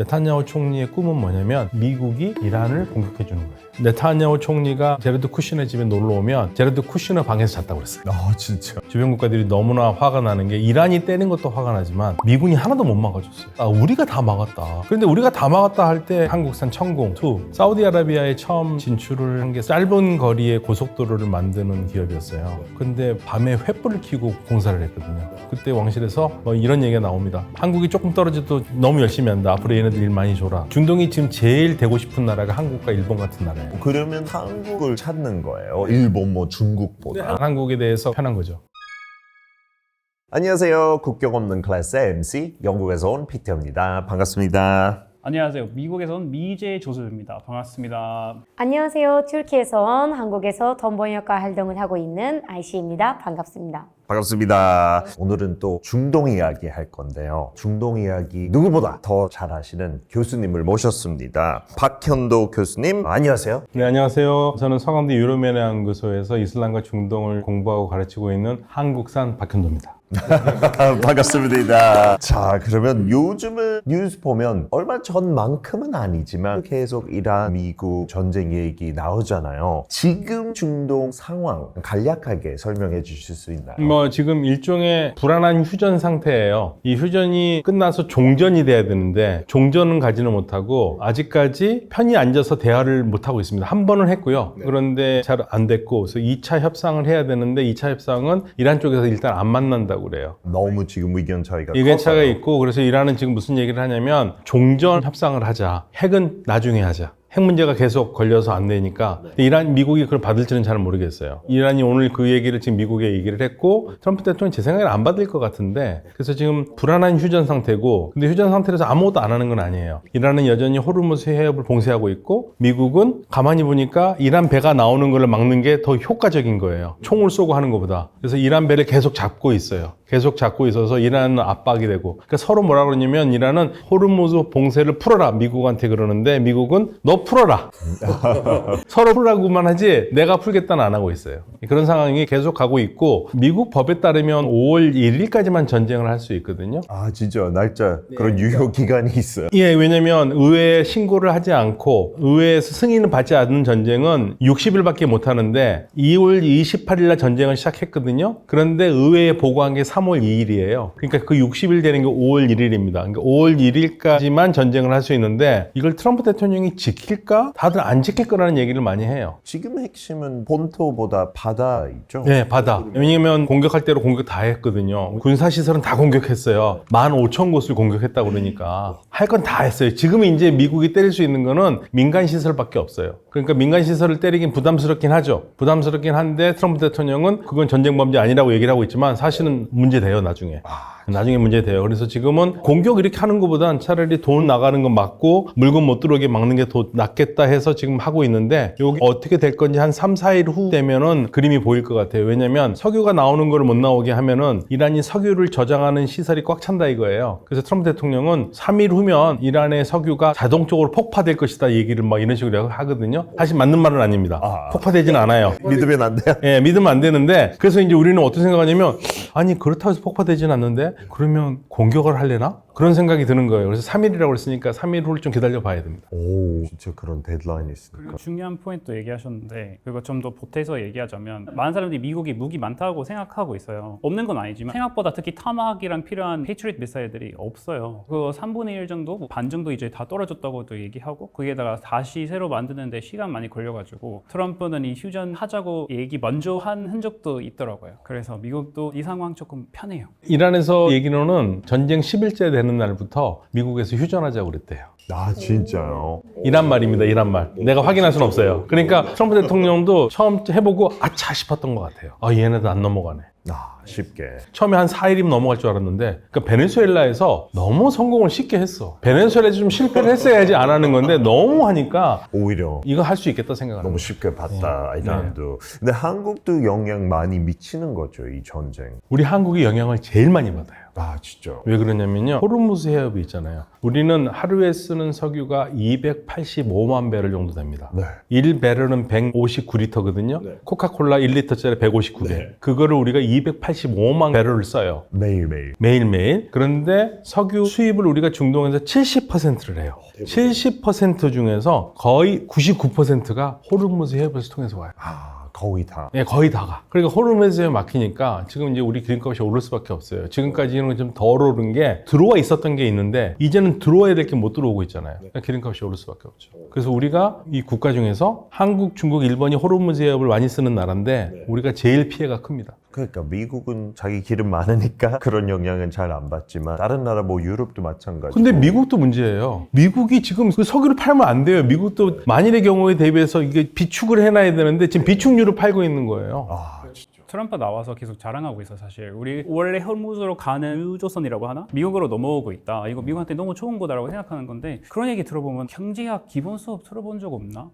네타냐후 총리의 꿈은 뭐냐면 미국이 이란을 공격해 주는 거예요. 네타냐후 총리가 제레드 쿠슈너 집에 놀러 오면 제레드 쿠슈너 방에서 잤다고 그랬어요. 아 진짜. 주변 국가들이 너무나 화가 나는 게 이란이 때린 것도 화가 나지만 미군이 하나도 못 막아줬어요. 우리가 다 막았다. 그런데 우리가 다 막았다 할 때 한국산 천공2 사우디아라비아에 처음 진출을 한 게 짧은 거리에 고속도로를 만드는 기업이었어요. 근데 밤에 횃불을 켜고 공사를 했거든요. 그때 왕실에서 이런 얘기가 나옵니다. 한국이 조금 떨어져도 너무 열심히 한다. 앞으로 얘네들 일 많이 줘라. 중동이 지금 제일 되고 싶은 나라가 한국과 일본 같은 나라예요. 그러면 한국을 찾는 거예요. 일본 뭐 중국보다. 한국에 대해서 편한 거죠. 안녕하세요. 국경 없는 클래스의 MC 영국에서 온 피터입니다. 반갑습니다. 안녕하세요. 미국에서 온 미제 조수입니다. 반갑습니다. 안녕하세요. 튀르키예에서 온 한국에서 돈 번역가 활동을 하고 있는 아이시입니다. 반갑습니다. 반갑습니다. 오늘은 또 중동 이야기 할 건데요. 중동 이야기 누구보다 더 잘하시는 교수님을 모셨습니다. 박현도 교수님, 안녕하세요. 네, 안녕하세요. 저는 서강대 유럽연애연구소에서 이슬람과 중동을 공부하고 가르치고 있는 한국산 박현도입니다. 반갑습니다. 자, 그러면 요즘은 뉴스 보면 얼마 전만큼은 아니지만 계속 이란, 미국 전쟁 얘기 나오잖아요. 지금 중동 상황 간략하게 설명해 주실 수 있나요? 지금 일종의 불안한 휴전 상태예요. 이 휴전이 끝나서 종전이 돼야 되는데 종전은 가지는 못하고 아직까지 편히 앉아서 대화를 못하고 있습니다. 한 번은 했고요. 그런데 잘 안 됐고 그래서 2차 협상을 해야 되는데 2차 협상은 이란 쪽에서 일단 안 만난다고 그래요. 너무 지금 의견 차이가 의견 커서요. 차이가 있고 그래서 이란은 지금 무슨 얘기를 하냐면 종전 협상을 하자. 핵은 나중에 하자. 핵 문제가 계속 걸려서 안 되니까 이란, 미국이 그걸 받을지는 잘 모르겠어요. 이란이 오늘 그 얘기를 지금 미국에 얘기를 했고 트럼프 대통령이 제 생각에는 안 받을 것 같은데 그래서 지금 불안한 휴전 상태고 근데 휴전 상태에서 아무것도 안 하는 건 아니에요. 이란은 여전히 호르무즈 해협을 봉쇄하고 있고 미국은 가만히 보니까 이란 배가 나오는 걸 막는 게 더 효과적인 거예요. 총을 쏘고 하는 것보다. 그래서 이란 배를 계속 잡고 있어요. 계속 잡고 있어서 이란은 압박이 되고 그러니까 서로 뭐라 그러냐면 이란은 호르무즈 봉쇄를 풀어라 미국한테 그러는데 미국은 너 풀어라 서로 풀라고만 하지 내가 풀겠다는 안 하고 있어요. 그런 상황이 계속 가고 있고 미국 법에 따르면 5월 1일까지만 전쟁을 할 수 있거든요. 아 진짜 날짜 그런 유효 기간이 있어요. 예, 왜냐면 의회에 신고를 하지 않고 의회에서 승인을 받지 않는 전쟁은 60일밖에 못 하는데 2월 28일 날 전쟁을 시작했거든요. 그런데 의회에 보고한 게 3월 2일이에요. 그러니까 그 60일 되는 게 5월 1일입니다. 그러니까 5월 1일까지만 전쟁을 할 수 있는데 이걸 트럼프 대통령이 지킬까? 다들 안 지킬 거라는 얘기를 많이 해요. 지금 핵심은 본토보다 바다 있죠? 네, 바다. 왜냐면 공격할 대로 공격 다 했거든요. 군사시설은 다 공격했어요. 15,000곳을 공격했다고 그러니까. 할 건 다 했어요. 지금 이제 미국이 때릴 수 있는 거는 민간시설밖에 없어요. 그러니까 민간시설을 때리긴 부담스럽긴 하죠. 부담스럽긴 한데 트럼프 대통령은 그건 전쟁 범죄 아니라고 얘기를 하고 있지만 사실은 문제돼요, 나중에. 나중에 문제돼요. 그래서 지금은 공격 이렇게 하는 것보단 차라리 돈 나가는 거 막고 물건 못 들어오게 막는 게 더 낫겠다 해서 지금 하고 있는데 여기 어떻게 될 건지 한 3, 4일 후 되면은 그림이 보일 것 같아요. 왜냐면 석유가 나오는 걸 못 나오게 하면은 이란이 석유를 저장하는 시설이 꽉 찬다 이거예요. 그래서 트럼프 대통령은 3일 후면 이란의 석유가 자동적으로 폭파될 것이다 얘기를 막 이런 식으로 하거든요. 사실 맞는 말은 아닙니다. 폭파되지는 않아요. 믿으면 안 돼요? 예, 믿으면 안 되는데 그래서 이제 우리는 어떻게 생각하냐면 아니 그렇다고 해서 폭파되지는 않는데 그러면 공격을 하려나? 그런 생각이 드는 거예요. 그래서 3일이라고 했으니까 3일 후를 좀 기다려 봐야 됩니다. 오, 진짜 그런 데드라인이 있으니까. 그리고 중요한 포인트 얘기하셨는데 그거 좀 더 보태서 얘기하자면 많은 사람들이 미국이 무기 많다고 생각하고 있어요. 없는 건 아니지만 생각보다 특히 타마학이랑 필요한 페이트리엇 미사일들이 없어요. 그거 3분의 1 정도, 반 정도 이제 다 떨어졌다고도 얘기하고 거기에다가 다시 새로 만드는데 시간 많이 걸려가지고 트럼프는 이 휴전 하자고 얘기 먼저 한 흔적도 있더라고요. 그래서 미국도 이 상황 조금 편해요. 이란에서 얘기로는 전쟁 10일째 되는 날부터 미국에서 휴전하자고 그랬대요. 아 진짜요? 이란 말입니다. 이란 말. 내가 확인할 수는 없어요. 그러니까 트럼프 대통령도 처음 해보고 아차 싶었던 것 같아요. 얘네도 안 넘어가네. 쉽게. 처음에 한 4일이면 넘어갈 줄 알았는데 그러니까 베네수엘라에서 너무 성공을 쉽게 했어. 베네수엘에서 좀 실패를 했어야지 안 하는 건데 너무 하니까 오히려 이거 할 수 있겠다 생각을 너무 합니다. 쉽게 봤다 이란도. 근데 한국도 영향 많이 미치는 거죠 이 전쟁. 우리 한국이 영향을 제일 많이 받아요. 아, 진짜. 왜 그러냐면요. 호르무즈 해협이 있잖아요. 우리는 하루에 쓰는 석유가 285만 배럴 정도 됩니다. 네. 1배럴은 159리터거든요. 네. 코카콜라 1리터짜리 159배. 네. 그거를 우리가 285만 배럴을 써요. 매일매일. 매일매일. 그런데 석유 수입을 우리가 중동에서 70%를 해요. 70% 중에서 거의 99%가 호르무즈 해협에서 통해서 와요. 아, 거의 다. 예, 거의 다가. 그러니까 호르무즈에 막히니까 지금 이제 우리 기름값이 오를 수밖에 없어요. 지금까지는 좀 덜 오른 게 들어와 있었던 게 있는데 이제는 들어와야 될 게 못 들어오고 있잖아요. 그러니까 기름값이 오를 수밖에 없죠. 그래서 우리가 이 국가 중에서 한국, 중국, 일본이 호르무즈 해협을 많이 쓰는 나라인데 우리가 제일 피해가 큽니다. 그러니까 미국은 자기 기름 많으니까 그런 영향은 잘 안 받지만 다른 나라 뭐 유럽도 마찬가지고. 근데 미국도 문제예요. 미국이 지금 그 석유를 팔면 안 돼요. 미국도 만일의 경우에 대비해서 이게 비축을 해놔야 되는데 지금 비축유를 팔고 있는 거예요. 아, 진짜. 트럼프 나와서 계속 자랑하고 있어. 사실 우리 원래 호르무즈로 가는 유조선이라고 하나? 미국으로 넘어오고 있다. 이거 미국한테 너무 좋은 거다라고 생각하는 건데 그런 얘기 들어보면 경제학 기본 수업 들어본 적 없나?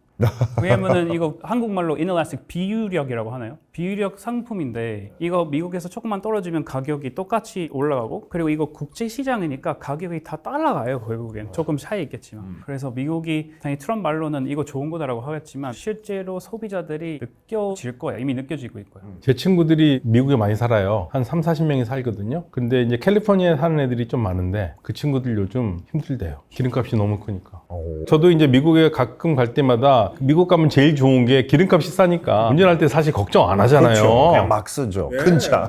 왜냐면은 이거 한국말로 inelastic 비유력이라고 하나요? 비유력 상품인데 이거 미국에서 조금만 떨어지면 가격이 똑같이 올라가고 그리고 이거 국제 시장이니까 가격이 다 따라가요. 결국엔 조금 차이 있겠지만 그래서 미국이 당연히 트럼프 말로는 이거 좋은 거다라고 하겠지만 실제로 소비자들이 느껴질 거야. 이미 느껴지고 있고요. 제 친구들이 미국에 많이 살아요. 한 3, 40명이 살거든요. 근데 이제 캘리포니아에 사는 애들이 좀 많은데 그 친구들 요즘 힘들대요. 기름값이 너무 크니까. 저도 이제 미국에 가끔 갈 때마다 미국 가면 제일 좋은 게 기름값이 싸니까 운전할 때 사실 걱정 안 하잖아요. 그렇죠. 그냥 막 쓰죠. 큰 차.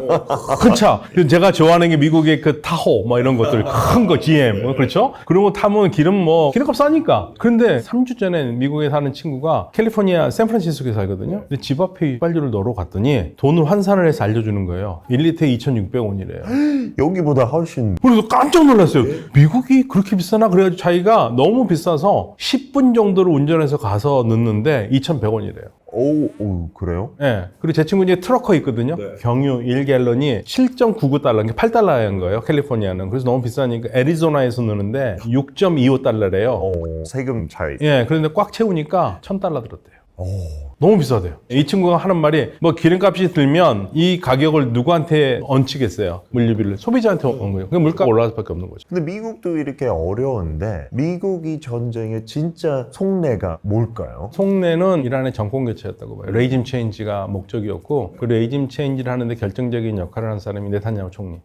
큰 차. 제가 좋아하는 게 미국의 그 타호 뭐 이런 것들 큰 거 GM 뭐 그렇죠? 그런 거 타면 기름값 싸니까. 그런데 3주 전에 미국에 사는 친구가 캘리포니아 샌프란시스코에 살거든요. 근데 집 앞에 휘발유를 넣으러 갔더니 돈을 환산을 해서 알려주는 거예요. 1리터에 2,600원이래요. 여기보다 훨씬. 그래서 깜짝 놀랐어요. 미국이 그렇게 비싸나? 그래가지고 자기가 너무 비싸서 10분 정도를 운전해서 가서 넣는데 2,100원이래요. 오, 그래요? 예. 그리고 제 친구 이제 트러커 있거든요. 경유 1갤런이 7.99달러, 8달러인 거예요. 캘리포니아는. 그래서 너무 비싸니까 애리조나에서 넣는데 6.25달러래요. 세금 차이. 예. 그런데 꽉 채우니까 1,000달러 들었대요. 오. 너무 비싸대요. 이 친구가 하는 말이 뭐 기름값이 들면 이 가격을 누구한테 얹히겠어요. 물류비를 소비자한테 온 거예요. 그러니까 물가가 올라갈 수밖에 없는 거죠. 근데 미국도 이렇게 어려운데 미국이 전쟁의 진짜 속내가 뭘까요? 속내는 이란의 정권 교체였다고 봐요. 레이짐 체인지가 목적이었고 그 레이짐 체인지를 하는데 결정적인 역할을 한 사람이 네타냐후 총리.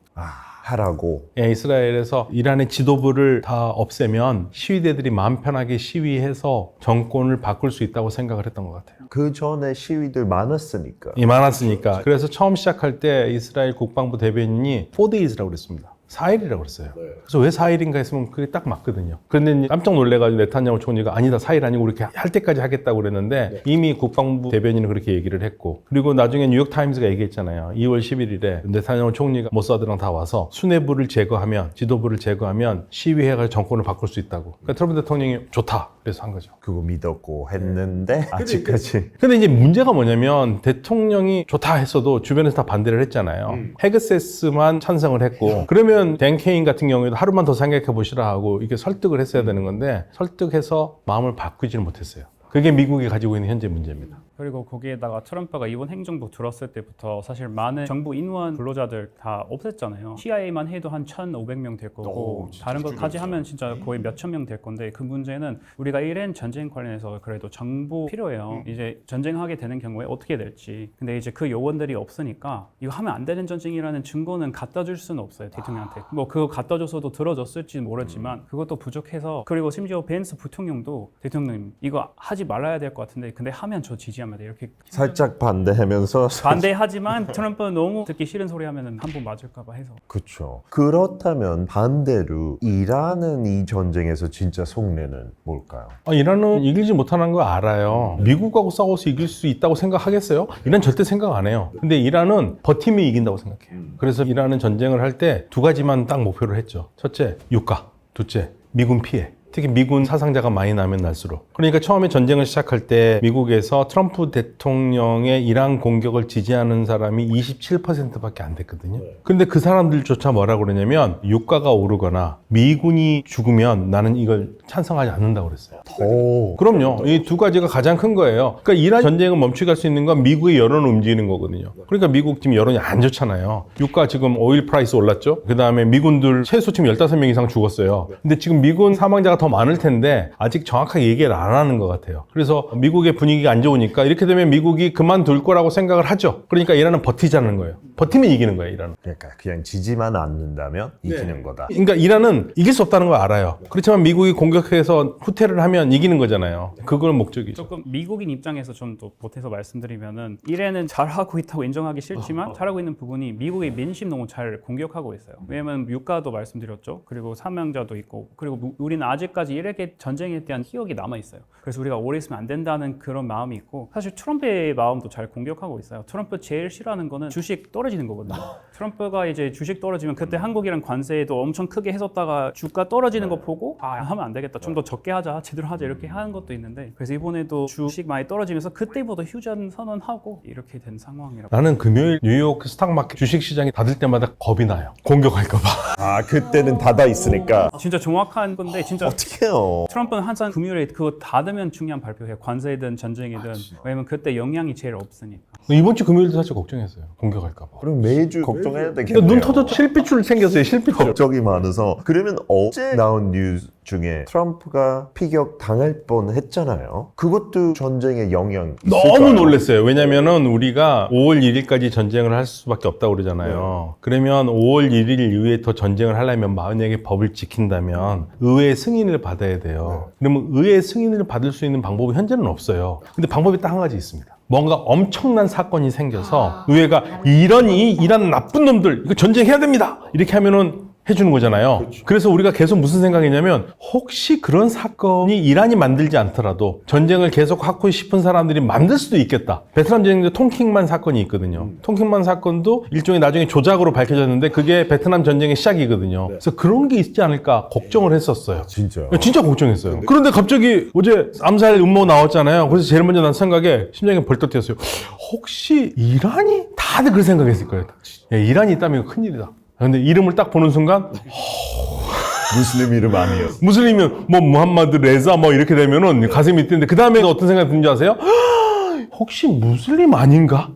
하라고. 예, 이스라엘에서 이란의 지도부를 다 없애면 시위대들이 마음 편하게 시위해서 정권을 바꿀 수 있다고 생각을 했던 것 같아요. 그 전에 시위들 많았으니까. 많았으니까. 그래서 처음 시작할 때 이스라엘 국방부 대변인이 4days라고 그랬습니다. 4일이라고 그랬어요. 그래서 왜 4일인가 했으면 그게 딱 맞거든요. 그런데 깜짝 놀래가지고 네타냐후 총리가 아니다 4일 아니고 이렇게 할 때까지 하겠다고 그랬는데 이미 국방부 대변인은 그렇게 얘기를 했고 그리고 나중에 뉴욕타임즈가 얘기했잖아요. 2월 11일에 네타냐후 총리가 모사드랑 다 와서 수뇌부를 제거하면 지도부를 제거하면 시위해가 정권을 바꿀 수 있다고. 그러니까 트럼프 대통령이 좋다 그래서 한 거죠. 그거 믿었고 했는데 아직까지. 근데 이제 문제가 뭐냐면 대통령이 좋다 했어도 주변에서 다 반대를 했잖아요. 헤그세스만 찬성을 했고 그러면 댄 케인 같은 경우에도 하루만 더 생각해 보시라 하고 이렇게 설득을 했어야 되는 건데 설득해서 마음을 바꾸지를 못했어요. 그게 미국이 가지고 있는 현재 문제입니다. 그리고 거기에다가 트럼프가 이번 행정부 들었을 때부터 사실 많은 정부 인원 근로자들 다 없앴잖아요. CIA만 해도 한 1,500명 될 거고 다른 것까지 하면 진짜 거의 몇천 명 될 건데 그 문제는 우리가 이란 전쟁 관련해서 그래도 정보 필요해요. 이제 전쟁하게 되는 경우에 어떻게 될지. 근데 이제 그 요원들이 없으니까 이거 하면 안 되는 전쟁이라는 증거는 갖다 줄 수는 없어요. 대통령한테. 뭐 그거 갖다 줘서도 들어줬을지 모르지만 그것도 부족해서 그리고 심지어 벤스 부통령도 대통령님 이거 하지 말아야 될 것 같은데 근데 하면 저 지지합니다. 이렇게 살짝 반대하면서. 반대하지만 트럼프는 너무 듣기 싫은 소리 하면은 한 번 맞을까봐 해서. 그렇죠. 그렇다면 반대로 이란은 이 전쟁에서 진짜 속내는 뭘까요? 이란은 이기지 못하는 거 알아요. 미국하고 싸워서 이길 수 있다고 생각하겠어요? 이란 절대 생각 안 해요. 근데 이란은 버티면 이긴다고 생각해요. 그래서 이란은 전쟁을 할 때 두 가지만 딱 목표를 했죠. 첫째, 유가. 둘째, 미군 피해. 특히 미군 사상자가 많이 나면 날수록. 그러니까 처음에 전쟁을 시작할 때 미국에서 트럼프 대통령의 이란 공격을 지지하는 사람이 27%밖에 안 됐거든요. 근데 그 사람들조차 뭐라고 그러냐면 유가가 오르거나 미군이 죽으면 나는 이걸 찬성하지 않는다고 그랬어요. 그럼요. 이 두 가지가 가장 큰 거예요. 그러니까 이란 전쟁을 멈추게 할 수 있는 건 미국의 여론을 움직이는 거거든요. 그러니까 미국 지금 여론이 안 좋잖아요. 유가 지금 오일 프라이스 올랐죠. 그 다음에 미군들 최소 지금 15명 이상 죽었어요. 근데 지금 미군 사망자가 더 많을 텐데 아직 정확하게 얘기를 안 하는 것 같아요. 그래서 미국의 분위기가 안 좋으니까 이렇게 되면 미국이 그만둘 거라고 생각을 하죠. 그러니까 이란은 버티자는 거예요. 버티면 이기는 거예요, 이란은. 그러니까 그냥 지지만 않는다면 이기는 거다. 그러니까 이란은 이길 수 없다는 걸 알아요. 그렇지만 미국이 공격해서 후퇴를 하면 이기는 거잖아요. 그걸 목적이죠. 조금 미국인 입장에서 좀 더 보태서 말씀드리면은 이란은 잘하고 있다고 인정하기 싫지만 잘하고 있는 부분이 미국의 민심 너무 잘 공격하고 있어요. 왜냐면 유가도 말씀드렸죠. 그리고 사망자도 있고 그리고 우리는 아직까지 이렇게 전쟁에 대한 기억이 남아 있어요. 그래서 우리가 오래 있으면 안 된다는 그런 마음이 있고 사실 트럼프의 마음도 잘 공격하고 있어요. 트럼프 제일 싫어하는 거는 주식 떨어지는 거거든요. 트럼프가 이제 주식 떨어지면 그때 한국이랑 관세도 엄청 크게 해줬다가 주가 떨어지는 거 보고 하면 안 되겠다. 좀 더 적게 하자. 제대로 하자. 이렇게 하는 것도 있는데 그래서 이번에도 주식 많이 떨어지면서 그때부터 휴전 선언하고 이렇게 된 상황이라고. 나는 금요일 뉴욕 스탁마켓 주식시장이 닫을 때마다 겁이 나요. 공격할까 봐. 그때는 닫아 있으니까 진짜 정확한 건데 진짜 어떡해요. 트럼프는 항상 금요일에 그거 닫으면 중요한 발표해요. 관세든 전쟁이든. 왜냐면 그때 영향이 제일 없으니까. 이번 주 금요일도 사실 걱정했어요. 공격할까 봐. 그럼 매주 걱정해야 되겠네요. 그러니까 눈 터져 실핏줄 생겼어요. 실핏줄. 걱정이 많아서. 그러면 어제 나온 뉴스 중에 트럼프가 피격 당할 뻔 했잖아요. 그것도 전쟁에 영향 있을까요? 너무 놀랐어요. 왜냐면은 우리가 5월 1일까지 전쟁을 할 수밖에 없다고 그러잖아요. 그러면 5월 1일 이후에 더 전쟁을 하려면 만약에 법을 지킨다면 의회 승인을 받아야 돼요. 그러면 의회 승인을 받을 수 있는 방법이 현재는 없어요. 근데 방법이 딱 한 가지 있습니다. 뭔가 엄청난 사건이 생겨서 의회가 이런 나쁜 놈들 이거 전쟁해야 됩니다. 이렇게 하면은 해주는 거잖아요. 그래서 우리가 계속 무슨 생각이냐면 혹시 그런 사건이 이란이 만들지 않더라도 전쟁을 계속 하고 싶은 사람들이 만들 수도 있겠다. 베트남 전쟁도 통킹만 사건이 있거든요. 통킹만 사건도 일종의 나중에 조작으로 밝혀졌는데 그게 베트남 전쟁의 시작이거든요. 그래서 그런 게 있지 않을까 걱정을 했었어요. 진짜요? 진짜 걱정했어요. 그런데 갑자기 어제 암살 음모 나왔잖아요. 그래서 제일 먼저 난 생각에 심장이 벌떡 뛰었어요. 혹시 이란이? 다들 그 생각했을 거예요. 야, 이란이 있다면 이거 큰일이다. 근데 이름을 딱 보는 순간 무슬림 이름 아니에요. 무슬림이면 뭐 무함마드 레자 뭐 이렇게 되면은 가슴이 뛰는데 그 다음에 어떤 생각이 드는지 아세요? 혹시 무슬림 아닌가?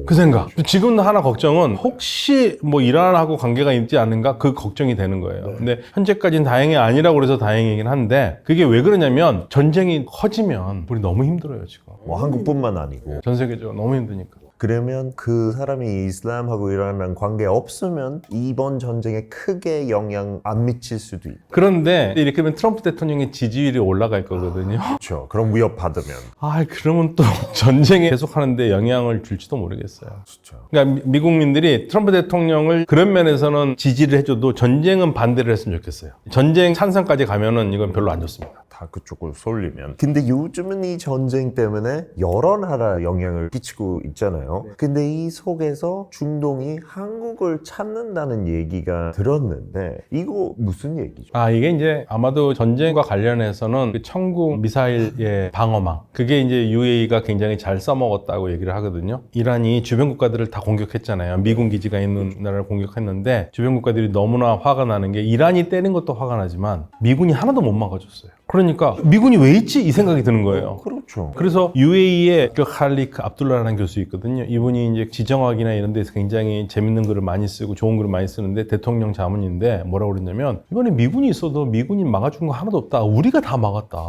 그 생각. 지금 하나 걱정은 혹시 뭐 이란하고 관계가 있지 않은가 그 걱정이 되는 거예요. 근데 현재까지는 다행이 아니라고 그래서 다행이긴 한데 그게 왜 그러냐면 전쟁이 커지면 우리 너무 힘들어요 지금. 뭐 한국뿐만 아니고. 전 세계적으로 너무 힘드니까. 그러면 그 사람이 이슬람하고 이란이랑 관계 없으면 이번 전쟁에 크게 영향 안 미칠 수도 있고. 그런데 이렇게 되면 트럼프 대통령의 지지율이 올라갈 거거든요. 그렇죠. 그럼 위협 받으면. 그러면 또 전쟁에 계속하는데 영향을 줄지도 모르겠어요. 진짜. 그러니까 미국민들이 트럼프 대통령을 그런 면에서는 지지를 해줘도 전쟁은 반대를 했으면 좋겠어요. 전쟁 찬성까지 가면은 이건 별로 안 좋습니다. 다 그쪽으로 쏠리면. 근데 요즘은 이 전쟁 때문에 여러 나라 영향을 끼치고 있잖아요. 근데 이 속에서 중동이 한국을 찾는다는 얘기가 들었는데 이거 무슨 얘기죠? 이게 이제 아마도 전쟁과 관련해서는 그 천국 미사일의 방어망 그게 이제 UAE가 굉장히 잘 써먹었다고 얘기를 하거든요. 이란이 주변 국가들을 다 공격했잖아요. 미군 기지가 있는 나라를 공격했는데 주변 국가들이 너무나 화가 나는 게 이란이 때린 것도 화가 나지만 미군이 하나도 못 막아줬어요. 그러니까 미군이 왜 있지? 이 생각이 드는 거예요. 그렇죠. 그래서 UAE의 그 칼리크 압둘라라는 교수 있거든요. 이분이 이제 지정학이나 이런 데서 굉장히 재밌는 글을 많이 쓰고 좋은 글을 많이 쓰는데 대통령 자문인데 뭐라고 그랬냐면 이번에 미군이 있어도 미군이 막아준 거 하나도 없다. 우리가 다 막았다.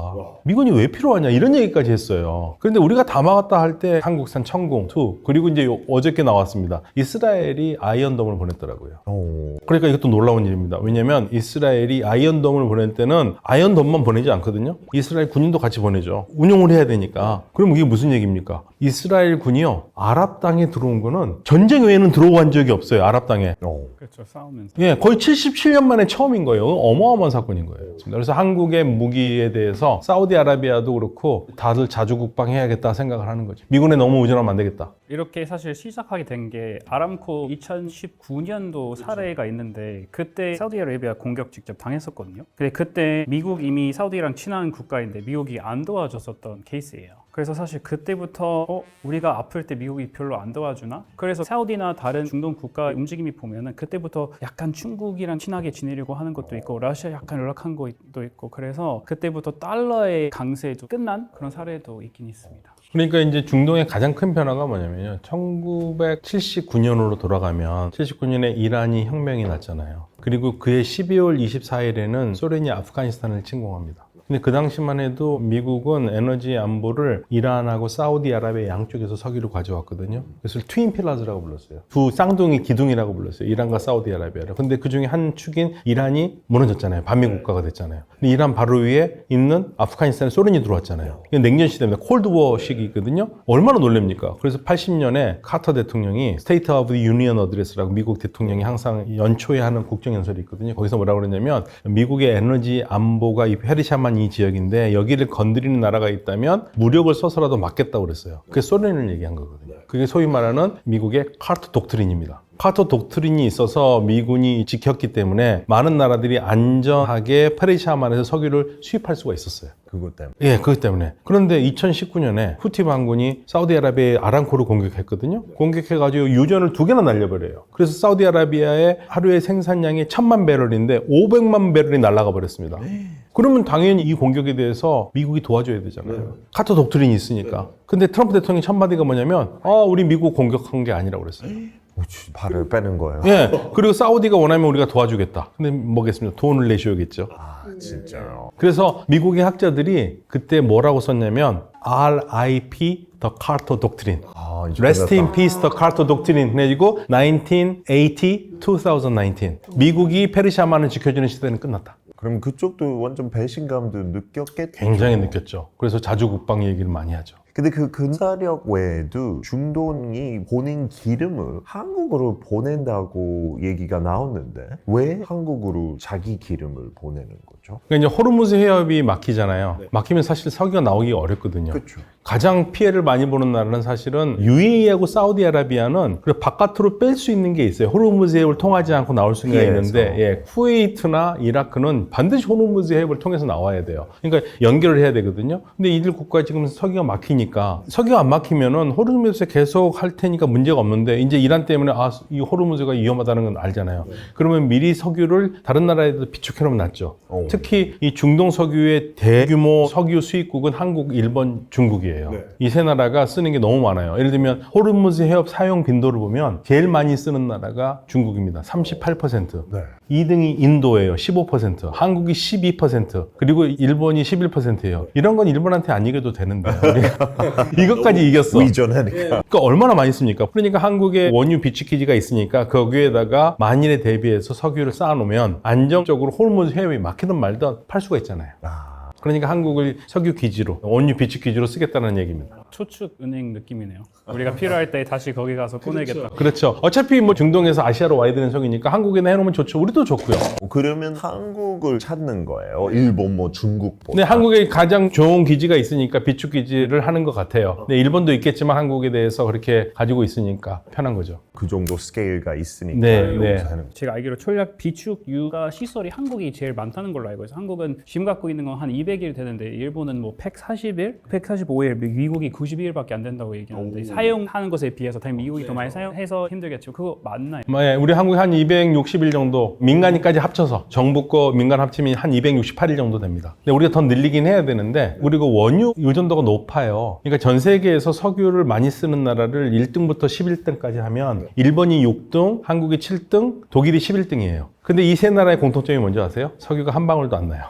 미군이 왜 필요하냐 이런 얘기까지 했어요. 그런데 우리가 다 막았다 할 때 한국산 천공2 그리고 이제 어저께 나왔습니다. 이스라엘이 아이언돔을 보냈더라고요. 그러니까 이것도 놀라운 일입니다. 왜냐면 이스라엘이 아이언돔을 보낼 때는 아이언돔만 보내지 않거든요. 이스라엘 군인도 같이 보내죠. 운용을 해야 되니까. 그럼 이게 무슨 얘기입니까? 이스라엘 군이요, 아랍 땅에 들어온 거는 전쟁 외에는 들어온 적이 없어요. 아랍 땅에. 그렇죠. 싸우면서. 예, 거의 77년 만에 처음인 거예요. 어마어마한 사건인 거예요. 그래서 한국의 무기에 대해서 사우디아라비아도 그렇고 다들 자주국방해야겠다 생각을 하는 거죠. 미군에 너무 의존하면 안 되겠다. 이렇게 사실 시작하게 된 게 아람코 2019년도 사례가 있는데 그때 사우디아라비아 공격 직접 당했었거든요. 근데 그때 미국 이미 사우디랑 친한 국가인데 미국이 안 도와줬었던 케이스예요. 그래서 사실 그때부터 우리가 아플 때 미국이 별로 안 도와주나? 그래서 사우디나 다른 중동 국가 움직임이 보면은 그때부터 약간 중국이랑 친하게 지내려고 하는 것도 있고 러시아 약간 연락한 것도 있고 그래서 그때부터 달러의 강세도 끝난 그런 사례도 있긴 있습니다. 그러니까 이제 중동의 가장 큰 변화가 뭐냐면요. 1979년으로 돌아가면 79년에 이란이 혁명이 났잖아요. 그리고 그해 12월 24일에는 소련이 아프가니스탄을 침공합니다. 근데 그 당시만 해도 미국은 에너지 안보를 이란하고 사우디아라비아 양쪽에서 석유를 가져왔거든요. 그래서 트윈 필라즈라고 불렀어요. 두 쌍둥이 기둥이라고 불렀어요. 이란과 사우디아라비아를. 근데 그 중에 한 축인 이란이 무너졌잖아요. 반미 국가가 됐잖아요. 근데 이란 바로 위에 있는 아프가니스탄에 소련이 들어왔잖아요. 이게 냉전 시대입니다. 콜드워 시기거든요. 얼마나 놀랍니까? 그래서 80년에 카터 대통령이 State of the Union Address라고 미국 대통령이 항상 연초에 하는 국정연설이 있거든요. 거기서 뭐라고 그러냐면 미국의 에너지 안보가 이 페르시아만 이 지역인데 여기를 건드리는 나라가 있다면 무력을 써서라도 막겠다고 그랬어요. 그게 소련을 얘기한 거거든요. 그게 소위 말하는 미국의 카터 독트린입니다. 카터 독트린이 있어서 미군이 지켰기 때문에 많은 나라들이 안전하게 페르시아만에서 석유를 수입할 수가 있었어요. 그것 때문에. 예, 그것 때문에. 그런데 2019년에 후티 반군이 사우디아라비아의 아람코를 공격했거든요. 공격해가지고 유전을 2개나 날려버려요. 그래서 사우디아라비아의 하루의 생산량이 1000만 배럴인데 500만 배럴이 날아가 버렸습니다. 그러면 당연히 이 공격에 대해서 미국이 도와줘야 되잖아요. 카터 독트린이 있으니까. 근데 트럼프 대통령의 첫마디가 뭐냐면 우리 미국 공격한 게 아니라고 그랬어요. 발을 빼는 거예요. 예. 그리고 사우디가 원하면 우리가 도와주겠다. 근데 뭐겠습니까? 돈을 내셔야겠죠. 진짜요. 그래서 미국의 학자들이 그때 뭐라고 썼냐면 RIP The Carter Doctrine. 이제 Rest in 끝났다. Peace The Carter Doctrine. 그리고 1980, 2019. 미국이 페르시아만을 지켜주는 시대는 끝났다. 그럼 그쪽도 완전 배신감도 느꼈겠죠. 굉장히 느꼈죠. 그래서 자주 국방 얘기를 많이 하죠. 근데 그 군사력 외에도 중동이 본인 기름을 한국으로 보낸다고 얘기가 나오는데 왜 한국으로 자기 기름을 보내는 거죠? 그러니까 이제 호르무즈 해협이 막히잖아요. 막히면 사실 석유가 나오기 어렵거든요. 그렇죠. 가장 피해를 많이 보는 나라는 사실은 UAE하고 사우디아라비아는 그래 바깥으로 뺄 수 있는 게 있어요. 호르무즈 해협을 통하지 않고 나올 수가 피해서. 있는데 쿠웨이트나 이라크는 반드시 호르무즈 해협을 통해서 나와야 돼요. 그러니까 연결을 해야 되거든요. 근데 이들 국가 지금 석유가 막히니까 석유가 안 막히면은 호르무즈에 계속 할 테니까 문제가 없는데 이제 이란 때문에 이 호르무즈가 위험하다는 건 알잖아요. 그러면 미리 석유를 다른 나라에도 비축해 놓으면 낫죠. 특히 이 중동 석유의 대규모 석유 수입국은 한국, 일본, 중국이에요. 이 세 나라가 쓰는 게 너무 많아요. 예를 들면 호르무즈 해협 사용 빈도를 보면 제일 많이 쓰는 나라가 중국입니다. 38%. 2등이 인도예요. 15%. 한국이 12%. 그리고 일본이 11%예요. 이런 건 일본한테 안 이겨도 되는데 이것까지 이겼어. 위전하니까. 그러니까 얼마나 많이 씁니까? 그러니까 한국에 원유 비축기지가 있으니까 거기에다가 만일에 대비해서 석유를 쌓아놓으면 안정적으로 호르무즈 해협이 막히든 말든 팔 수가 있잖아요. 그러니까 한국을 석유 기지로, 원유 비축 기지로 쓰겠다는 얘기입니다. 초축 은행 느낌이네요. 우리가 필요할 때 다시 거기 가서 꺼내겠다. 그렇죠. 어차피 뭐 중동에서 아시아로 와야 되는 석이니까 한국에나 해놓으면 좋죠. 우리도 좋고요. 그러면 한국을 찾는 거예요. 일본, 중국보다. 근데 한국에 가장 좋은 기지가 있으니까 비축 기지를 하는 것 같아요. 근데 일본도 있겠지만 한국에 대해서 그렇게 가지고 있으니까 편한 거죠. 그 정도 스케일가 있으니까 네, 여기서 네. 하는 거죠. 제가 알기로 전략 비축 유가 시설이 한국이 제일 많다는 걸로 알고 있어요. 한국은 지금 갖고 있는 건 한 200일 되는데 일본은 뭐 140일, 145일, 미국이 92일밖에 안 된다고 얘기하는데 사용하는 것에 비해서 당연히 미국이 더 많이 사용해서 힘들겠죠. 그거 맞나요? 예, 우리 한국이 한 260일 정도, 민간인까지 합쳐서 정부 거 민간 합치면 한 268일 정도 됩니다. 근데 우리가 더 늘리긴 해야 되는데 우리가 원유 의존도가 높아요. 그러니까 전 세계에서 석유를 많이 쓰는 나라를 1등부터 11등까지 하면 일본이 6등, 한국이 7등, 독일이 11등이에요. 근데 이 세 나라의 공통점이 뭔지 아세요? 석유가 한 방울도 안 나요.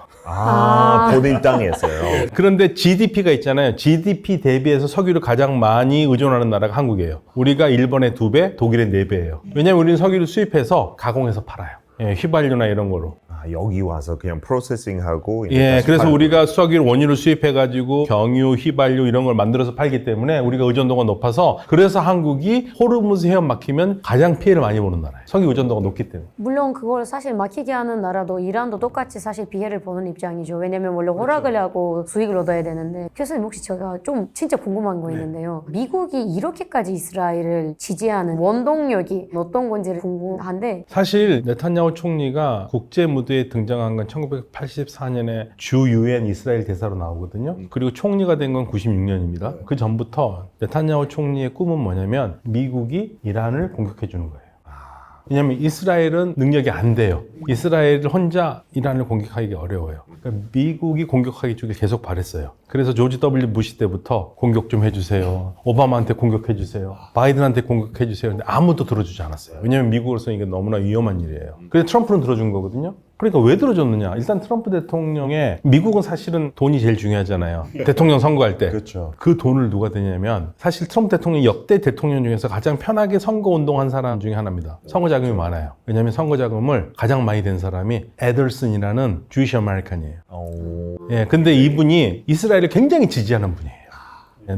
본인 땅에서요. 그런데 GDP가 있잖아요. GDP 대비해서 석유를 가장 많이 의존하는 나라가 한국이에요. 우리가 일본의 2배, 독일의 4배예요. 왜냐하면 우리는 석유를 수입해서 가공해서 팔아요. 예, 휘발유나 이런 거로. 여기 와서 그냥 프로세싱하고 예, 다시 그래서 팔고. 우리가 석유를 원유를 수입해가지고 경유, 휘발유 이런 걸 만들어서 팔기 때문에 우리가 의존도가 높아서 그래서 한국이 호르무즈 해협 막히면 가장 피해를 많이 보는 나라예요. 석유 의존도가 높기 때문에. 물론 그걸 사실 막히게 하는 나라도 이란도 똑같이 사실 피해를 보는 입장이죠. 왜냐면 원래 허락을 하고 수익을 얻어야 되는데. 교수님 혹시 제가 좀 진짜 궁금한 거 있는데요. 미국이 이렇게까지 이스라엘을 지지하는 원동력이 어떤 건지를 궁금한데 사실 네탄야후 총리가 국제 무대에 등장한 건 1984년에 주 유엔 이스라엘 대사로 나오거든요. 그리고 총리가 된 건 96년입니다. 그 전부터 네탄야후 총리의 꿈은 뭐냐면 미국이 이란을 공격해 주는 거예요. 왜냐하면 이스라엘은 능력이 안 돼요. 이스라엘 혼자 이란을 공격하기 어려워요. 그러니까 미국이 공격하기 쪽에 계속 바랬어요. 그래서 조지 W 부시 때부터 공격 좀 해주세요. 오바마한테 공격해주세요. 바이든한테 공격해주세요. 근데 아무도 들어주지 않았어요. 왜냐하면 미국으로서 이게 너무나 위험한 일이에요. 그래서 트럼프는 들어준 거거든요. 그러니까 왜 들어줬느냐? 일단 트럼프 대통령의 미국은 사실은 돈이 제일 중요하잖아요. 대통령 선거할 때. 그렇죠. 그 돈을 누가 대냐면 사실 트럼프 대통령이 역대 대통령 중에서 가장 편하게 선거 운동한 사람 중에 하나입니다. 선거 자금이 많아요. 왜냐하면 선거 자금을 가장 많이 댄 사람이 에덜슨이라는 주이시 아메리칸이에요. 예, 근데 이분이 이스라엘을 굉장히 지지하는 분이에요.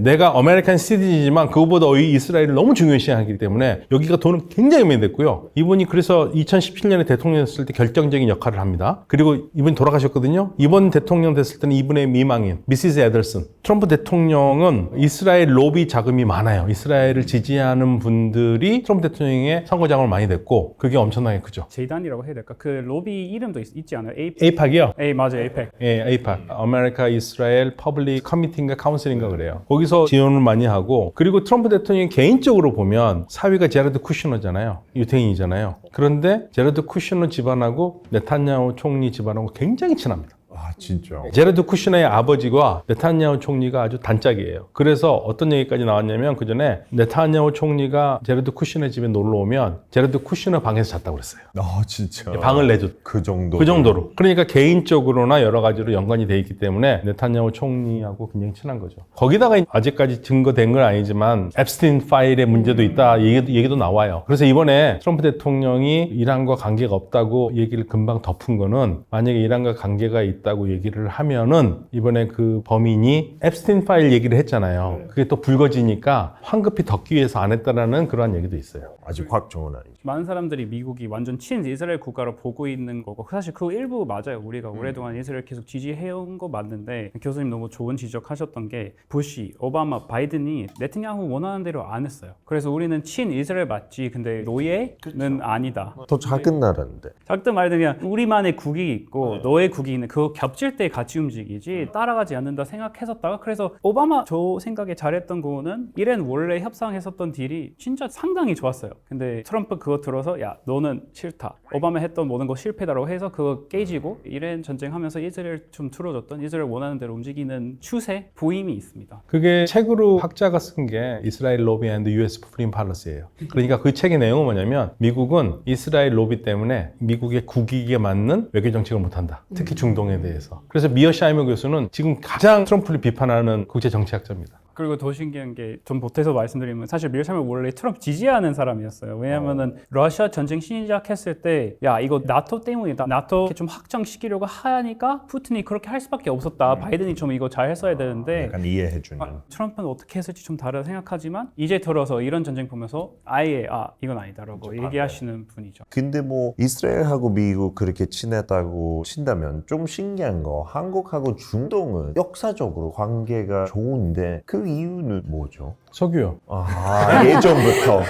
내가 아메리칸 시티즌이지만 그거보다 이 이스라엘을 너무 중요시하기 때문에 여기가 돈을 굉장히 많이 냈고요. 이분이 그래서 2017년에 대통령 됐을 때 결정적인 역할을 합니다. 그리고 이분이 돌아가셨거든요. 이번 대통령 됐을 때는 이분의 미망인 미시스 에덜슨. 트럼프 대통령은 이스라엘 로비 자금이 많아요. 이스라엘을 지지하는 분들이 트럼프 대통령의 선거 자금을 많이 냈고 그게 엄청나게 크죠. 재단이라고 해야 될까? 그 로비 이름도 있지 않아요? 에이팍이요? 맞아요. 에이펙. 예, 에이팍. 아메리카 이스라엘 퍼블릭 커미티인가 카운슬인가 그래요. 거기서 지원을 많이 하고 그리고 트럼프 대통령이 개인적으로 보면 사위가 제라드 쿠슈너잖아요. 유태인이잖아요. 그런데 제라드 쿠슈너 집안하고 네탄야후 총리 집안하고 굉장히 친합니다. 아, 진짜. 제라드 쿠슈너의 아버지와 네탄야후 총리가 아주 단짝이에요. 그래서 어떤 얘기까지 나왔냐면 그 전에 네탄야후 총리가 제라드 쿠슈너 집에 놀러 오면 제라드 쿠슈너 방에서 잤다고 그랬어요. 아, 진짜. 방을 내줬. 그 정도. 그 정도로. 그러니까 개인적으로나 여러 가지로 연관이 돼 있기 때문에 네탄야후 총리하고 굉장히 친한 거죠. 거기다가 아직까지 증거된 건 아니지만 앱스틴 파일의 문제도 있다 얘기도 나와요. 그래서 이번에 트럼프 대통령이 이란과 관계가 없다고 얘기를 금방 덮은 거는 만약에 이란과 관계가 있다고 얘기를 하면은 이번에 그 범인이 앱스틴 파일 얘기를 했잖아요. 그게 또 불거지니까 황급히 덮기 위해서 안 했다라는 그런 얘기도 있어요. 아직 확정은 아니죠. 많은 사람들이 미국이 완전 친 이스라엘 국가로 보고 있는 거고 사실 그 일부 맞아요. 우리가 오래동안 이스라엘 계속 지지해온 거 맞는데 교수님 너무 좋은 지적하셨던 게 부시, 오바마, 바이든이 네tanyahu 원하는 대로 안 했어요. 그래서 우리는 친 이스라엘 맞지 근데 노예는 아니다. 더 작은 나라인데. 작든 말든 그냥 우리만의 국익이 있고 너의 국익이 있는 그거 겹칠 때 같이 움직이지 따라가지 않는다 생각했었다가 그래서 오바마 저 생각에 잘했던 거는 이란 원래 협상했었던 딜이 진짜 상당히 좋았어요. 근데 트럼프 그거 들어서 야 너는 싫다. 오바마 했던 모든 거 실패다라고 해서 그거 깨지고 이란 전쟁하면서 이스라엘 좀 틀어줬던 이스라엘 원하는 대로 움직이는 추세 보임이 있습니다. 그게 책으로 학자가 쓴 게 이스라엘 로비 앤드 US 포린 팔러스예요. 그러니까 그 책의 내용은 뭐냐면 미국은 이스라엘 로비 때문에 미국의 국익에 맞는 외교 정책을 못한다. 특히 중동에 대해서. 그래서 미어 샤이머 교수는 지금 가장 트럼프를 비판하는 국제 정치학자입니다. 그리고 더 신기한 게 좀 보태서 말씀드리면 사실 밀샤면 원래 트럼프 지지하는 사람이었어요. 왜냐면은 러시아 전쟁 시작했을 때 야 이거 나토 때문이다. 나토 좀 확장시키려고 하니까 푸틴이 그렇게 할 수밖에 없었다. 바이든이 좀 이거 잘 했어야 되는데 약간 이해해주는. 트럼프는 어떻게 했을지 좀 다르다 생각하지만 이제 들어서 이런 전쟁 보면서 아예 이건 아니다라고 얘기하시는 분이죠. 근데 뭐 이스라엘하고 미국 그렇게 친하다고 친다면 좀 신기한 거 한국하고 중동은 역사적으로 관계가 좋은데 그 이유는 뭐죠? 석유요. 아, 예전부터.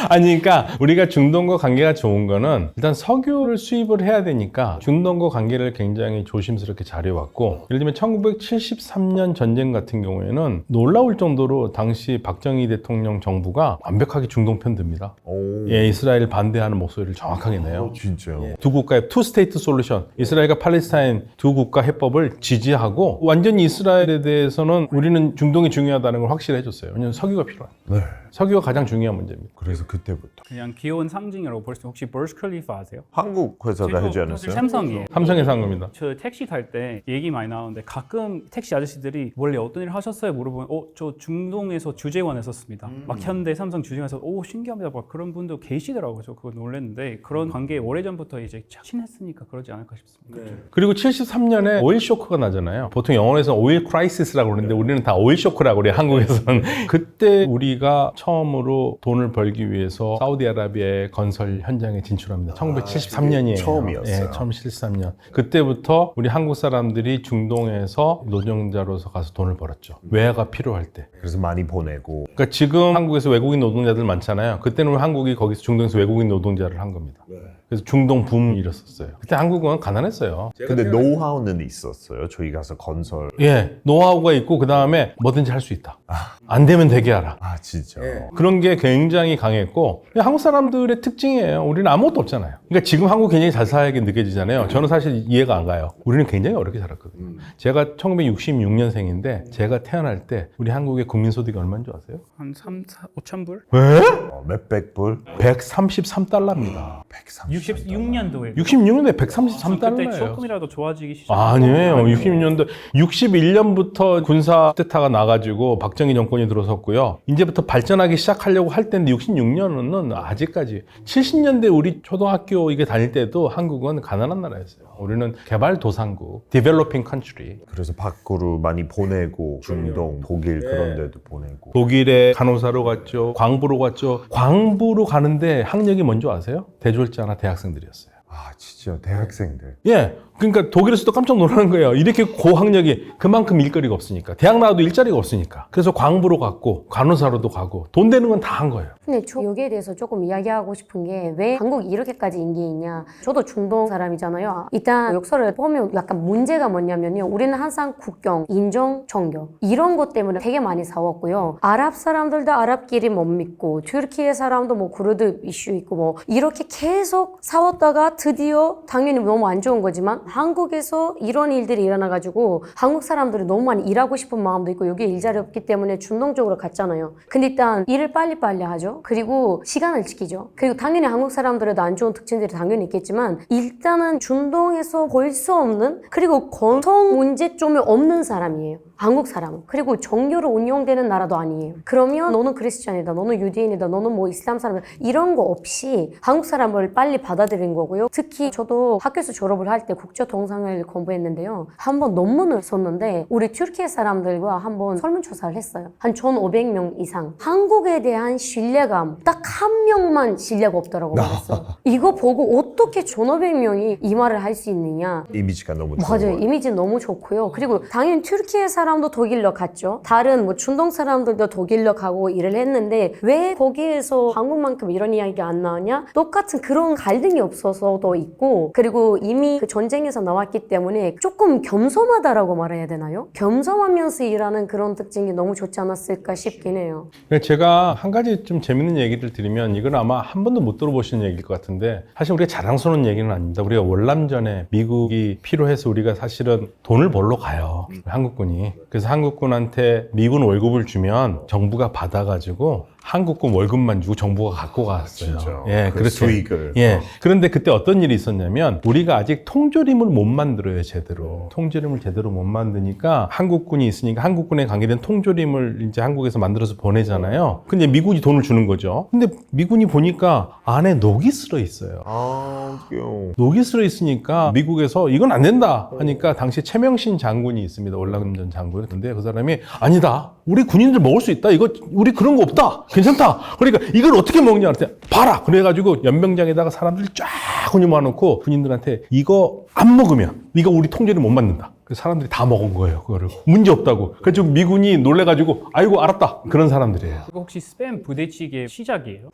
아니, 그러니까 우리가 중동과 관계가 좋은 거는 일단 석유를 수입을 해야 되니까 중동과 관계를 굉장히 조심스럽게 잘해왔고 예를 들면 1973년 전쟁 같은 경우에는 놀라울 정도로 당시 박정희 대통령 정부가 완벽하게 중동 편 듭니다. 오. 예, 이스라엘 반대하는 목소리를 정확하게 내요. 진짜요? 예, 두 국가의 투 스테이트 솔루션, 이스라엘과 팔레스타인 두 국가 해법을 지지하고 완전히 이스라엘에 대해서는 우리는 중동이 중요하다. 된다는 걸 확실히 해줬어요. 왜냐하면 석유가 필요하니까. 네. 석유가 가장 중요한 문제입니다. 그래서 그때부터 그냥 귀여운 상징으로 볼 수 혹시 버즈 칼리파 아세요? 한국 회사가 하지 않았어요? 삼성이에요. 삼성에서 한 겁니다. 저 택시 탈 때 얘기 많이 나오는데 가끔 택시 아저씨들이 원래 어떤 일 하셨어요? 물어보면 저 중동에서 주재원 했었습니다. 막 현대 삼성 주재원에서 신기합니다. 막 그런 분도 계시더라고요. 저 그거 놀랐는데 그런 관계 오래전부터 이제 친했으니까 그러지 않을까 싶습니다. 그리고 73년에 오일 쇼크가 나잖아요. 보통 영어에서 오일 크라이시스라고 그러는데 우리는 다 오일 쇼크라고 그래요. 한국에서는. 그때 우리가 처음으로 돈을 벌기 위해서 사우디아라비아의 건설 현장에 진출합니다. 1973년이에요. 처음이었어요. 예, 처음 73년. 그때부터 우리 한국 사람들이 중동에서 노동자로서 가서 돈을 벌었죠. 외화가 필요할 때. 그래서 많이 보내고 그러니까 지금 한국에서 외국인 노동자들 많잖아요. 그때는 한국이 거기서 중동에서 외국인 노동자를 한 겁니다. 그래서 중동 붐이 일었었어요. 그때 한국은 가난했어요. 근데 노하우는 있었어요. 저희 가서 건설 예, 노하우가 있고 그 다음에 뭐든지 할 수 있다. 안 되면 되게 하라. 진짜 그런 게 굉장히 강했고 한국 사람들의 특징이에요. 우리는 아무것도 없잖아요. 그러니까 지금 한국 굉장히 잘 살게 느껴지잖아요. 저는 사실 이해가 안 가요. 우리는 굉장히 어렵게 살았거든요. 제가 1966년생인데 제가 태어날 때 우리 한국의 국민소득이 얼마인 줄 아세요? 한 3, 4, 5천 불? 왜? 몇백 불? 133달러입니다. 66년도에 66년도에 그때 133달러예요. 조금이라도 좋아지기 시작. 아니에요. 66년도 61년부터 군사 쿠데타가 나가지고 박정희 정권이 들어섰고요. 이제부터 발전하기 시작하려고 할 때인데 66년은 아직까지 70년대 우리 초등학교 이게 다닐 때도 한국은 가난한 나라였어요. 우리는 개발도상국, developing country. 그래서 밖으로 많이 보내고 중동, 독일 그런 데도 보내고 독일에 간호사로 갔죠. 광부로 갔죠. 광부로 가는데 학력이 뭔지 아세요? 대졸자나 대학생들이었어요. 진짜 대학생들 예. 그러니까 독일에서도 깜짝 놀라는 거예요. 이렇게 고학력이 그만큼 일거리가 없으니까. 대학 나와도 일자리가 없으니까. 그래서 광부로 갔고 간호사로도 가고 돈 되는 건 다 한 거예요. 근데 저 여기에 대해서 조금 이야기하고 싶은 게 왜 한국이 이렇게까지 인기 있냐. 저도 중동 사람이잖아요. 일단 역사를 보면 약간 문제가 뭐냐면요. 우리는 항상 국경, 인종, 종교 이런 것 때문에 되게 많이 싸웠고요. 아랍 사람들도 아랍끼리 못 믿고 튀르키예 사람도 뭐 쿠르드 이슈 있고 뭐 이렇게 계속 싸웠다가 드디어 당연히 너무 안 좋은 거지만 한국에서 이런 일들이 일어나가지고 한국 사람들이 너무 많이 일하고 싶은 마음도 있고 여기 일자리 없기 때문에 중동 쪽으로 갔잖아요. 근데 일단 일을 빨리빨리 하죠. 그리고 시간을 지키죠. 그리고 당연히 한국 사람들에도 안 좋은 특징들이 당연히 있겠지만 일단은 중동에서 볼 수 없는 그리고 건성 문제점이 없는 사람이에요. 한국 사람은. 그리고 종교로 운영되는 나라도 아니에요. 그러면 너는 크리스찬이다, 너는 유대인이다, 너는 뭐 이슬람 사람이다 이런 거 없이 한국 사람을 빨리 받아들인 거고요. 특히 저도 학교에서 졸업을 할 때 국제통상을 공부했는데요. 한번 논문을 썼는데 우리 튀르키예 사람들과 한번 설문조사를 했어요. 한 1,500명 이상. 한국에 대한 신뢰감 딱 한 명만 신뢰가 없더라고 그랬어요. 이거 보고 어떻게 1,500명이 이 말을 할 수 있느냐. 이미지가 너무 좋은 맞아요. 거예요. 이미지 너무 좋고요. 그리고 당연히 튀르키예 사람도 독일로 갔죠. 다른 뭐 중동 사람들도 독일로 가고 일을 했는데 왜 거기에서 한국만큼 이런 이야기가 안 나오냐? 똑같은 그런 갈등이 없어서도 있고 그리고 이미 그 전쟁에서 나왔기 때문에 조금 겸손하다라고 말해야 되나요? 겸손하면서 일하는 그런 특징이 너무 좋지 않았을까 싶긴 해요. 제가 한 가지 좀 재밌는 얘기를 드리면 이건 아마 한 번도 못 들어보신 얘기일 것 같은데 사실 우리가 자랑스러운 얘기는 아닙니다. 우리가 월남전에 미국이 필요해서 우리가 사실은 돈을 벌러 가요. 한국군이. 그래서 한국군한테 미군 월급을 주면 정부가 받아가지고 한국군 월급만 주고 정부가 갖고 갔어요. 진짜. 예, 그 그렇죠. 수익을. 예. 그런데 그때 어떤 일이 있었냐면 우리가 아직 통조림을 못 만들어요, 제대로. 통조림을 제대로 못 만드니까 한국군이 있으니까 한국군에 관계된 통조림을 이제 한국에서 만들어서 보내잖아요. 근데 미군이 돈을 주는 거죠. 근데 미군이 보니까 안에 녹이 쓸어 있어요. 어떡해요. 녹이 쓸어 있으니까 미국에서 이건 안 된다 하니까 당시 최명신 장군이 있습니다. 월남전 장군. 근데 그 사람이 아니다. 우리 군인들 먹을 수 있다. 이거 우리 그런 거 없다. 괜찮다. 그러니까 이걸 어떻게 먹냐 그랬더니 봐라. 그래가지고 연병장에다가 사람들 쫙 모아놓고 군인들한테 이거 안 먹으면 이거 우리 통제를 못 만든다. 그 사람들이 다 먹은 거예요. 그거를 문제 없다고. 그래서 미군이 놀래가지고 아이고 알았다. 그런 사람들이에요. 그거 혹시 스팸 부대찌개 시작이에요?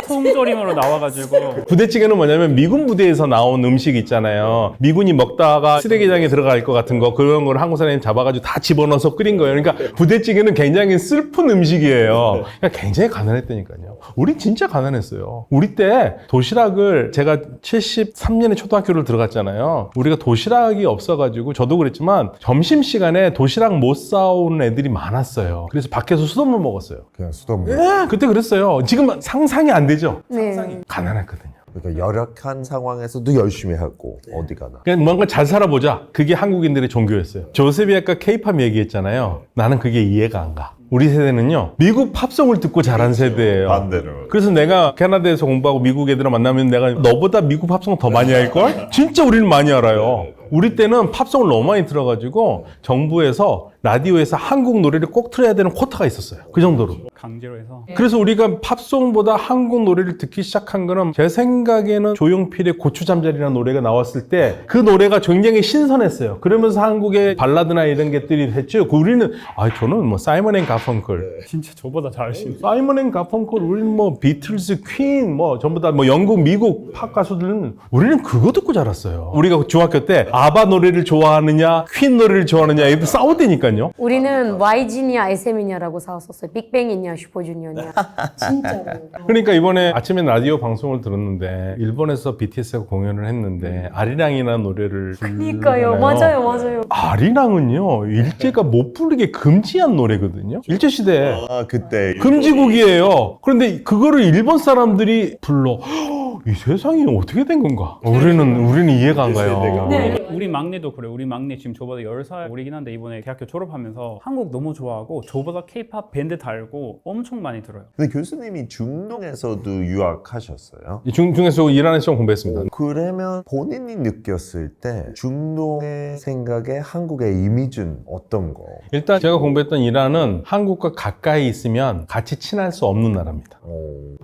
통조림으로 나와가지고 부대찌개는 뭐냐면 미군 부대에서 나온 음식 있잖아요. 미군이 먹다가 쓰레기장에 들어갈 것 같은 거 그런 걸 한국 사람이 잡아가지고 다 집어넣어서 끓인 거예요. 그러니까 부대찌개는 굉장히 슬픈 음식이에요. 그러니까 굉장히 가난했다니까요. 우리 진짜 가난했어요. 우리 때 도시락을 제가 73년에 초등학교를 들어갔잖아요. 우리가 도시락이 없어가지고 힘들어가지고 저도 그랬지만 점심시간에 도시락 못 사오는 애들이 많았어요. 그래서 밖에서 수돗물 먹었어요. 그냥 수돗물. 그때 그랬어요. 지금 상상이 안 되죠? 네. 가난했거든요. 그러니까 열악한 상황에서도 열심히 하고 어디 가나. 그냥 뭔가 잘 살아보자. 그게 한국인들의 종교였어요. 조셉이 아까 케이팝 얘기했잖아요. 나는 그게 이해가 안 가. 우리 세대는요, 미국 팝송을 듣고 자란 세대예요. 반대로. 그래서 내가 캐나다에서 공부하고 미국 애들을 만나면 내가 너보다 미국 팝송 더 많이 알걸? 진짜 우리는 많이 알아요. 우리 때는 팝송을 너무 많이 들어가지고 정부에서 라디오에서 한국 노래를 꼭 틀어야 되는 쿼터가 있었어요. 그 정도로. 강제로 해서 그래서 우리가 팝송보다 한국 노래를 듣기 시작한 거는 제 생각에는 조용필의 고추잠자리라는 노래가 나왔을 때 그 노래가 굉장히 신선했어요. 그러면서 한국의 발라드나 이런 것들이 했죠. 우리는 저는 뭐 사이먼 앤 가펑클, 진짜 저보다 잘하시는 사이먼 앤 가펑클, 우리는 뭐 비틀즈, 퀸, 뭐 전부 다 뭐 영국, 미국 팝 가수들은 우리는 그거 듣고 자랐어요. 우리가 중학교 때 아바 노래를 좋아하느냐, 퀸 노래를 좋아하느냐 이거 싸우대니까요. 우리는 YG냐 SM이냐라고 싸웠었어요. 빅뱅이냐 슈퍼주니어냐. 진짜로. 그러니까 이번에 아침에 라디오 방송을 들었는데 일본에서 BTS가 공연을 했는데 아리랑이라는 노래를 그니까요. 부르잖아요. 맞아요. 아리랑은요 일제가 못 부르게 금지한 노래거든요. 일제시대에 그때 금지곡이에요. 그런데 그거를 일본 사람들이 불러. 이 세상이 어떻게 된 건가? 우리는 이해가 안 가요. 네. 우리 막내도 그래. 우리 막내 지금 저보다 10살 어리긴 한데 이번에 대학교 졸업하면서 한국 너무 좋아하고 저보다 K-팝 밴드 달고 엄청 많이 들어요. 근데 교수님이 중동에서도 유학하셨어요? 중에서 일하는 시험 공부했습니다. 그러면 본인이 느꼈을 때 중동의 생각에 한국의 이미지는 어떤 거? 일단 제가 공부했던 이란은 한국과 가까이 있으면 같이 친할 수 없는 나라입니다.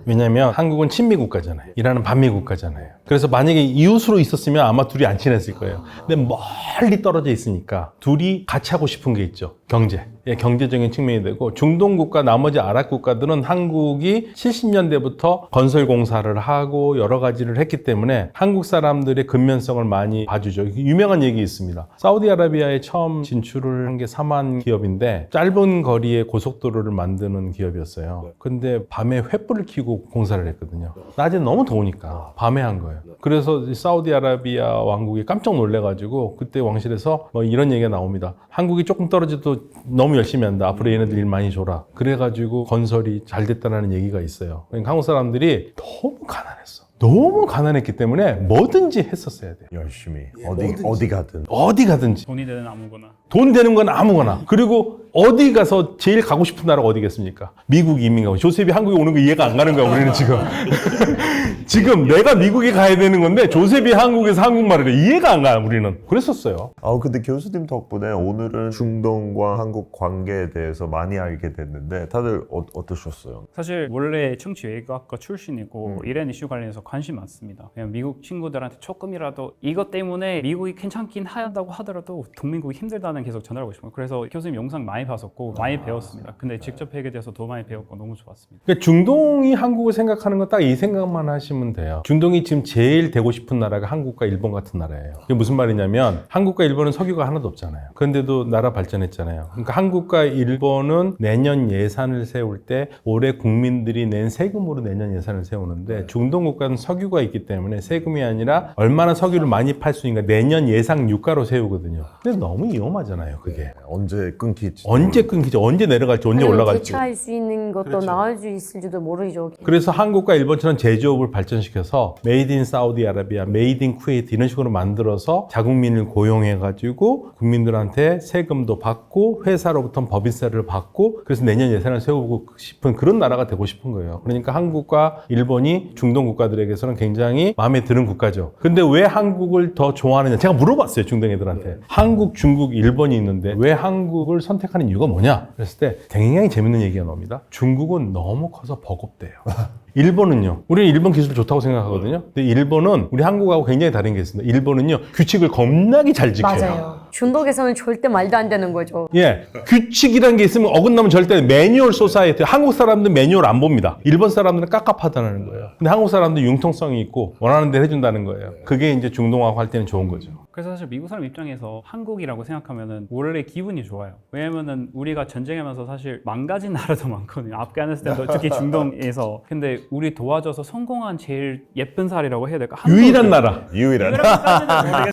왜냐면 한국은 친미 국가잖아요. 이란은 반미 국가잖아요. 그래서 만약에 이웃으로 있었으면 아마 둘이 안 친했을 거예요. 근데 멀리 떨어져 있으니까 둘이 같이 하고 싶은 게 있죠. 경제. 경제적인 측면이 되고 중동 국가 나머지 아랍 국가들은 한국이 70년대부터 건설 공사를 하고 여러 가지를 했기 때문에 한국 사람들의 근면성을 많이 봐주죠. 유명한 얘기 있습니다. 사우디아라비아에 처음 진출을 한 게 사만 기업인데 짧은 거리에 고속도로를 만드는 기업이었어요. 근데 밤에 횃불을 켜고 공사를 했거든요. 낮에 너무 더우니까 밤에 한 거예요. 그래서 사우디아라비아 왕국이 깜짝 놀래가지고 그때 왕실에서 뭐 이런 얘기가 나옵니다. 한국이 조금 떨어져도 너무 열심히 한다. 앞으로 얘네들 일 많이 줘라. 그래가지고 건설이 잘 됐다는 얘기가 있어요. 그러니까 한국 사람들이 너무 가난했어. 너무 가난했기 때문에 뭐든지 했었어야 돼요. 열심히 어디 가든. 어디 가든지. 돈이 되는 아무거나. 돈 되는 건 아무거나. 그리고 어디 가서 제일 가고 싶은 나라가 어디겠습니까? 미국 이민 가고. 조셉이 한국에 오는 거 이해가 안 가는 거야, 우리는 지금. 지금 내가 미국에 가야 되는 건데 조셉이 한국에서 한국말을 해. 이해가 안 가, 우리는. 그랬었어요. 근데 교수님 덕분에 오늘은 중동과 한국 관계에 대해서 많이 알게 됐는데 다들 어떠셨어요? 사실 원래 청취외교학과 출신이고 이런 이슈 관련해서 관심 많습니다. 그냥 미국 친구들한테 조금이라도 이것 때문에 미국이 괜찮긴 한다고 하더라도 동맹국이 힘들다는 계속 전하고 싶어요. 그래서 교수님 영상 많이 봤었고 많이 배웠습니다. 근데 직접 회계에 대해서 더 많이 배웠고 너무 좋았습니다. 그러니까 중동이 한국을 생각하는 건 딱 이 생각만 하시면 돼요. 중동이 지금 제일 되고 싶은 나라가 한국과 일본 같은 나라예요. 그게 무슨 말이냐면 한국과 일본은 석유가 하나도 없잖아요. 그런데도 나라 발전했잖아요. 그러니까 한국과 일본은 내년 예산을 세울 때 올해 국민들이 낸 세금으로 내년 예산을 세우는데 중동 국가는 석유가 있기 때문에 세금이 아니라 얼마나 석유를 많이 팔 수 있는가 내년 예상 유가로 세우거든요. 근데 너무 위험하잖아요, 그게. 언제 끊길지. 언제 끊기지, 언제 내려갈지, 언제 올라갈지. 대처할 수 있는 것도 그렇죠. 나올 수 있을지도 모르죠. 그래서 한국과 일본처럼 제조업을 발전시켜서 메이드 인 사우디아라비아, 메이드 인 쿠웨이트 이런 식으로 만들어서 자국민을 고용해가지고 국민들한테 세금도 받고 회사로부터는 법인세를 받고 그래서 내년 예산을 세우고 싶은 그런 나라가 되고 싶은 거예요. 그러니까 한국과 일본이 중동 국가들에게서는 굉장히 마음에 드는 국가죠. 근데 왜 한국을 더 좋아하느냐? 제가 물어봤어요, 중동 애들한테. 한국, 중국, 일본이 있는데 왜 한국을 선택하는 이유가 뭐냐? 그랬을 때 굉장히 재밌는 얘기가 나옵니다. 중국은 너무 커서 버겁대요. 일본은요. 우리는 일본 기술 좋다고 생각하거든요. 근데 일본은 우리 한국하고 굉장히 다른 게 있습니다. 일본은요. 규칙을 겁나게 잘 지켜요. 맞아요. 중독에서는 절대 말도 안 되는 거죠. 예. 규칙이라는 게 있으면 어긋나면 절대 매뉴얼 소사이티. 한국 사람들은 매뉴얼 안 봅니다. 일본 사람들은 깝깝하다는 거예요. 근데 한국 사람들은 융통성이 있고 원하는 대로 해준다는 거예요. 그게 이제 중동하고 할 때는 좋은 거죠. 그래서 사실 미국 사람 입장에서 한국이라고 생각하면은 원래 기분이 좋아요. 왜냐면은 우리가 전쟁하면서 사실 망가진 나라도 많거든요. 아프가니스탄도 특히 중동에서. 근데 근데 우리 도와줘서 성공한 제일 예쁜 사례라고 해야 될까? 한국. 유일한 나라. 유일한.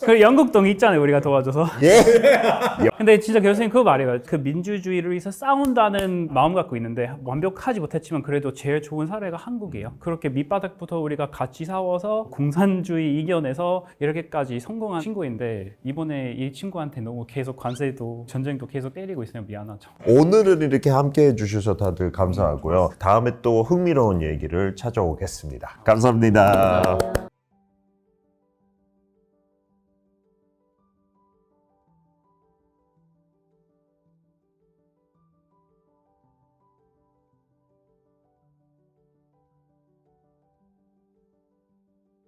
그 영국동 있잖아요, 우리가 도와줘서. 예. 근데 진짜 교수님 그거 말이에요. 그 민주주의를 위해서 싸운다는 마음 갖고 있는데 완벽하지 못했지만 그래도 제일 좋은 사례가 한국이에요. 그렇게 밑바닥부터 우리가 같이 싸워서 공산주의 이겨내서 이렇게까지 성공한 친구인데 이번에 이 친구한테 너무 계속 관세도 전쟁도 계속 때리고 있으면 미안하죠. 오늘은 이렇게 함께 해주셔서 다들 감사하고요. 다음에 또 흥미로운 얘기를 찾아오겠습니다. 감사합니다.